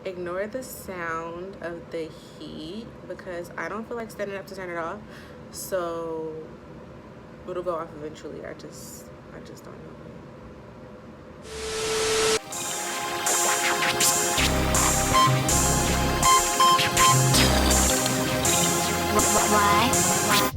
Ignore the sound of the heat because I don't feel like standing up to turn it off. So it'll go off eventually. I just don't know. Why?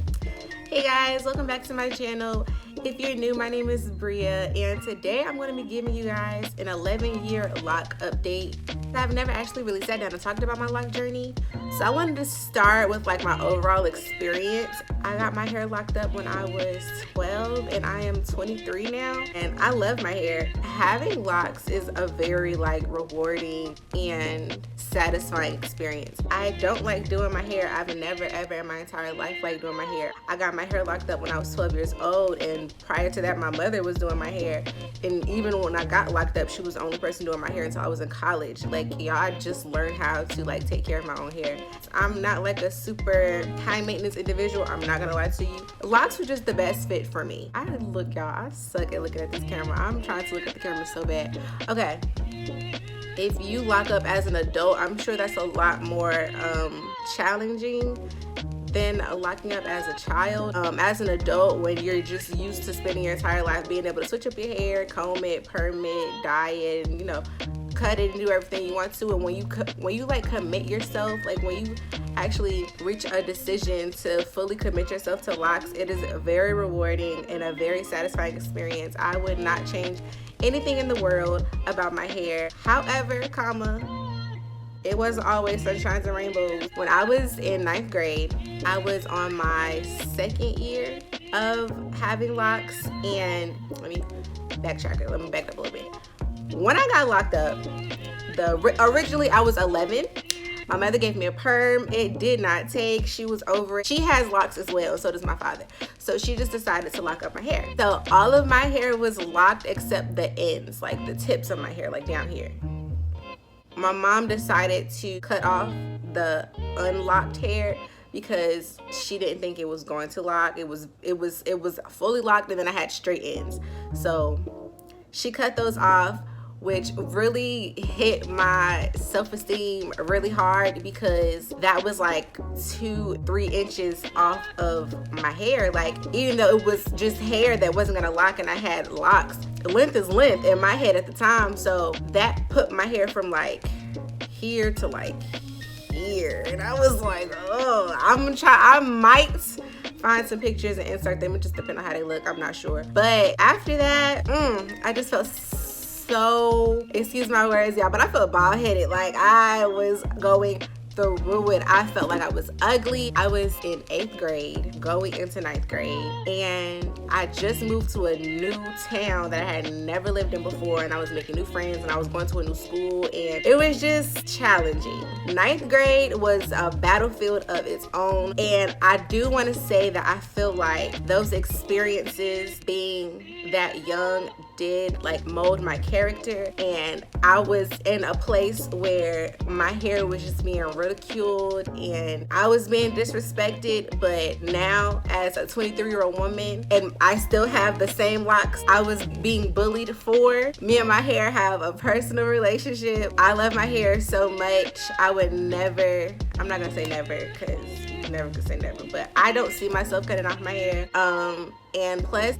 Hey guys, welcome back to my channel. If you're new, my name is Bria, and today I'm going to be giving you guys an 11-year lock update. I've never actually really sat down and talked about my lock journey, so I wanted to start with like my overall experience. I got my hair locked up when I was 12 and I am 23 now, and I love my hair. Having locks is a very rewarding and satisfying experience. I don't like doing my hair. I've never ever in my entire life liked doing my hair. I got my hair locked up when I was 12 years old, and prior to that my mother was doing my hair, and even when I got locked up she was the only person doing my hair until I was in college. Y'all, I just learned how to take care of my own hair. I'm not like a super high maintenance individual, I'm not gonna lie to you. Locks were just the best fit for me. Look y'all, I suck at looking at this camera. I'm trying to look at the camera so bad. Okay, if you lock up as an adult, I'm sure that's a lot more challenging than locking up as a child. As an adult, when you're just used to spending your entire life being able to switch up your hair, comb it, perm it, dye it, and cut it and do everything you want to, and when you commit yourself, when you actually reach a decision to fully commit yourself to locks, it is very rewarding and a very satisfying experience. I would not change anything in the world about my hair. However, it wasn't always sunshines and rainbows. When I was in 9th grade, I was on my 2nd year of having locks, and let me back up a little bit. When I got locked up, originally I was 11. My mother gave me a perm. It did not take. She was over it. She has locks as well, so does my father. So she just decided to lock up my hair. So all of my hair was locked except the ends, like the tips of my hair, down here. My mom decided to cut off the unlocked hair because she didn't think it was going to lock. It was fully locked, and then I had straight ends. So she cut those off, which really hit my self-esteem really hard because that was 2-3 inches off of my hair. Even though it was just hair that wasn't gonna lock and I had locks, length is length in my head at the time, so that put my hair from here to here, and I was oh, I might find some pictures and insert them. It just depends on how they look, I'm not sure. But after that, I just felt so, excuse my words y'all, but I felt bald-headed. I was going through it. I felt like I was ugly. I was in 8th grade going into 9th grade, and I just moved to a new town that I had never lived in before, and I was making new friends, and I was going to a new school, and it was just challenging. 9th grade was a battlefield of its own, and I do want to say that I feel like those experiences being that young did mold my character, and I was in a place where my hair was just being ridiculed and I was being disrespected. But now, as a 23-year-old woman, and I still have the same locks I was being bullied for, me and my hair have a personal relationship. I love my hair so much. I would never, I'm not gonna say never because you never could say never, but I don't see myself cutting off my hair. And plus,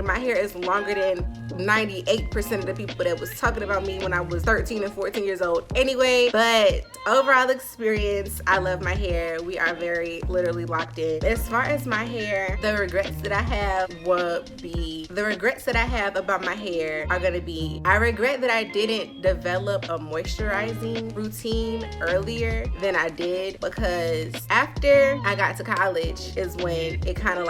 my hair is longer than 98% of the people that was talking about me when I was 13 and 14 years old anyway. But overall experience, I love my hair. We are very literally locked in. As far as my hair, the regrets that I have about my hair are gonna be, I regret that I didn't develop a moisturizing routine earlier than I did, because after I got to college is when it kind of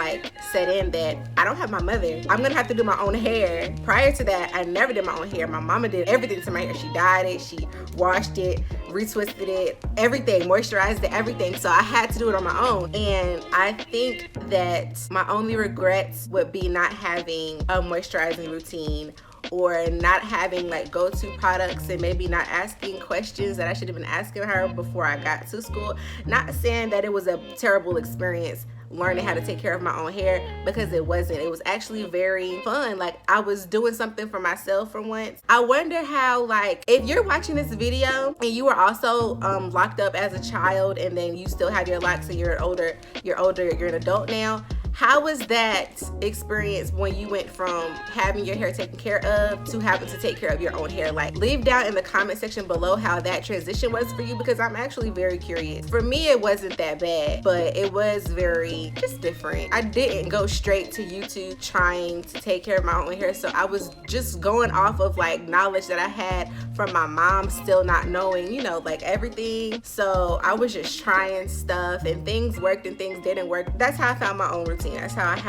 set in that I don't have my mother. I'm gonna have to do my own hair. Prior to that, I never did my own hair. My mama did everything to my hair. She dyed it, she washed it, retwisted it, everything, moisturized it, everything. So I had to do it on my own. And I think that my only regrets would be not having a moisturizing routine, or not having go-to products, and maybe not asking questions that I should have been asking her before I got to school. Not saying that it was a terrible experience learning how to take care of my own hair, because it wasn't. It was actually very fun. Like, I was doing something for myself for once. I wonder how, like, if you're watching this video and you were also locked up as a child, and then you still have your locks and you're an adult now, how was that experience when you went from having your hair taken care of to having to take care of your own hair? Like, leave down in the comment section below how that transition was for you, because I'm actually very curious. For me, it wasn't that bad, but it was very just different. I didn't go straight to YouTube trying to take care of my own hair, so I was just going off of like knowledge that I had from my mom, still not knowing, you know, like everything. So I was just trying stuff, and things worked and things didn't work. That's how I found my own routine. That's how I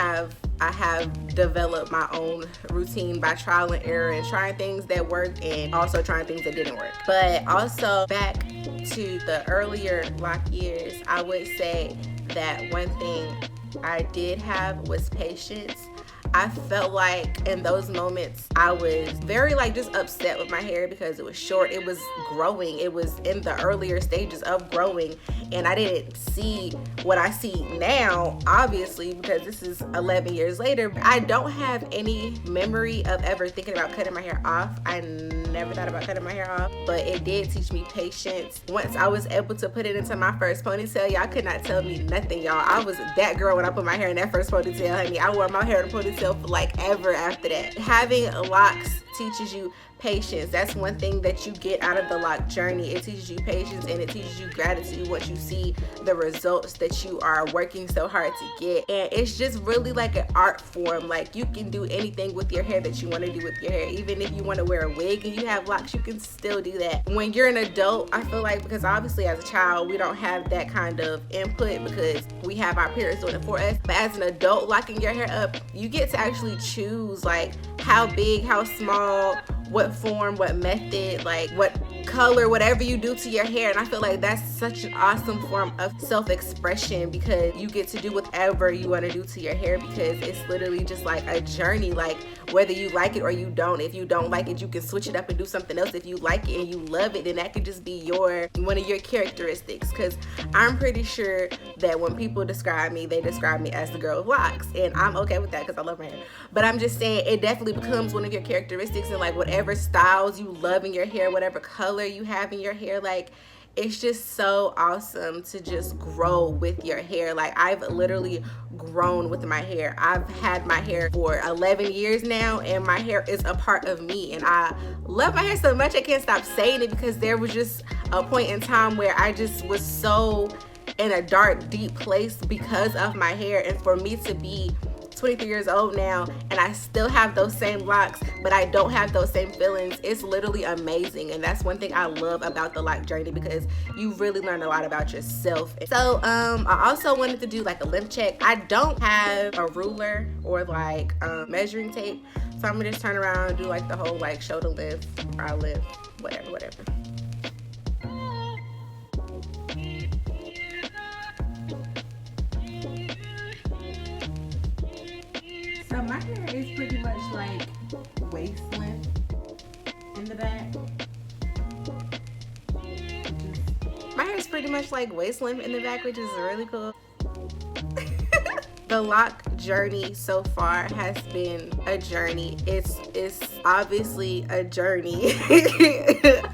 have developed my own routine, by trial and error and trying things that worked and also trying things that didn't work. But also, back to the earlier lock years, I would say that one thing I did have was patience. I felt like in those moments I was very like just upset with my hair because it was short. It was growing. It was in the earlier stages of growing, and I didn't see what I see now, obviously, because this is 11 years later. I don't have any memory of ever thinking about cutting my hair off. I never thought about cutting my hair off, but it did teach me patience. Once I was able to put it into my first ponytail, y'all could not tell me nothing, y'all. I was that girl when I put my hair in that first ponytail, honey. I wore my hair in a ponytail for like ever after that. Having locks teaches you patience. That's one thing that you get out of the lock journey. It teaches you patience, and it teaches you gratitude once you see the results that you are working so hard to get. And it's just really like an art form. Like, you can do anything with your hair that you want to do with your hair. Even if you want to wear a wig and you have locks, you can still do that. When you're an adult, I feel like, because obviously as a child we don't have that kind of input because we have our parents doing it for us, but as an adult, locking your hair up, you get to actually choose like how big, how small, what form, what method, like what color, whatever you do to your hair. And I feel like that's such an awesome form of self-expression, because you get to do whatever you want to do to your hair, because it's literally just like a journey. Like, whether you like it or you don't, if you don't like it, you can switch it up and do something else. If you like it and you love it, then that could just be one of your characteristics. Because I'm pretty sure that when people describe me, they describe me as the girl with locks, and I'm okay with that because I love my hair. But I'm just saying, it definitely becomes one of your characteristics, and like whatever styles you love in your hair, whatever color you have in your hair, like, it's just so awesome to just grow with your hair. Like, I've literally grown with my hair. I've had my hair for 11 years now, and my hair is a part of me, and I love my hair so much I can't stop saying it, because there was just a point in time where I just was so in a dark, deep place because of my hair. And for me to be 23 years old now and I still have those same locks, but I don't have those same feelings, it's literally amazing. And that's one thing I love about the lock journey, because you really learn a lot about yourself. So I also wanted to do like a length check. I don't have a ruler or like measuring tape, so I'm gonna just turn around and do like the whole like shoulder length, brow length, whatever. So my hair is pretty much like waist length in the back. My hair is pretty much like waist length in the back, which is really cool. The lock journey so far has been a journey. It's obviously a journey.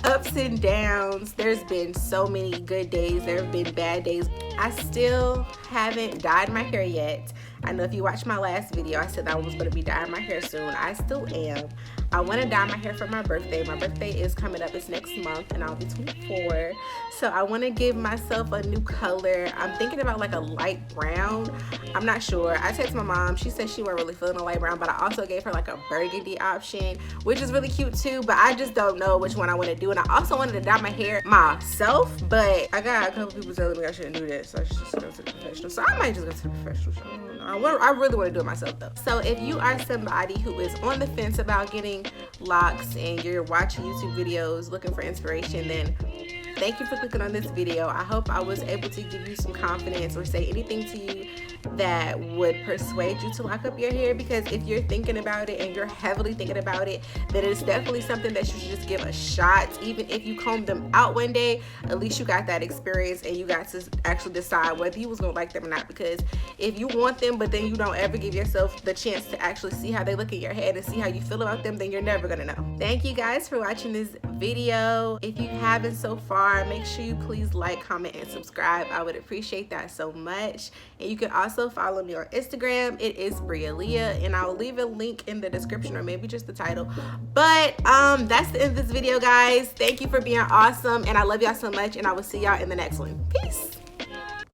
Ups and downs. There's been so many good days. There have been bad days. I still haven't dyed my hair yet. I know if you watched my last video, I said I was going to be dyeing my hair soon. I still am. I want to dye my hair for my birthday. My birthday is coming up. It's next month, and I'll be 24. So I want to give myself a new color. I'm thinking about like a light brown. I'm not sure. I texted my mom. She said she wasn't really feeling a light brown, but I also gave her like a burgundy option, which is really cute too, but I just don't know which one I want to do. And I also wanted to dye my hair myself, but I got a couple people telling me I shouldn't do that, so I should just go to the professional. So I might just go to the professional. So I really want to do it myself though. So if you are somebody who is on the fence about getting locks and you're watching YouTube videos looking for inspiration, then thank you for clicking on this video. I hope I was able to give you some confidence or say anything to you that would persuade you to lock up your hair, because if you're thinking about it and you're heavily thinking about it, then it's definitely something that you should just give a shot. Even if you comb them out one day, at least you got that experience and you got to actually decide whether you was gonna like them or not. Because if you want them but then you don't ever give yourself the chance to actually see how they look in your head and see how you feel about them, then you're never gonna know. Thank you guys for watching this video. If you haven't so far, make sure you please like, comment, and subscribe. I would appreciate that so much. And you can also follow me on Instagram. It is Bria Leah, and I'll leave a link in the description, or maybe just the title. But that's the end of this video, guys. Thank you for being awesome, and I love y'all so much, and I will see y'all in the next one. Peace.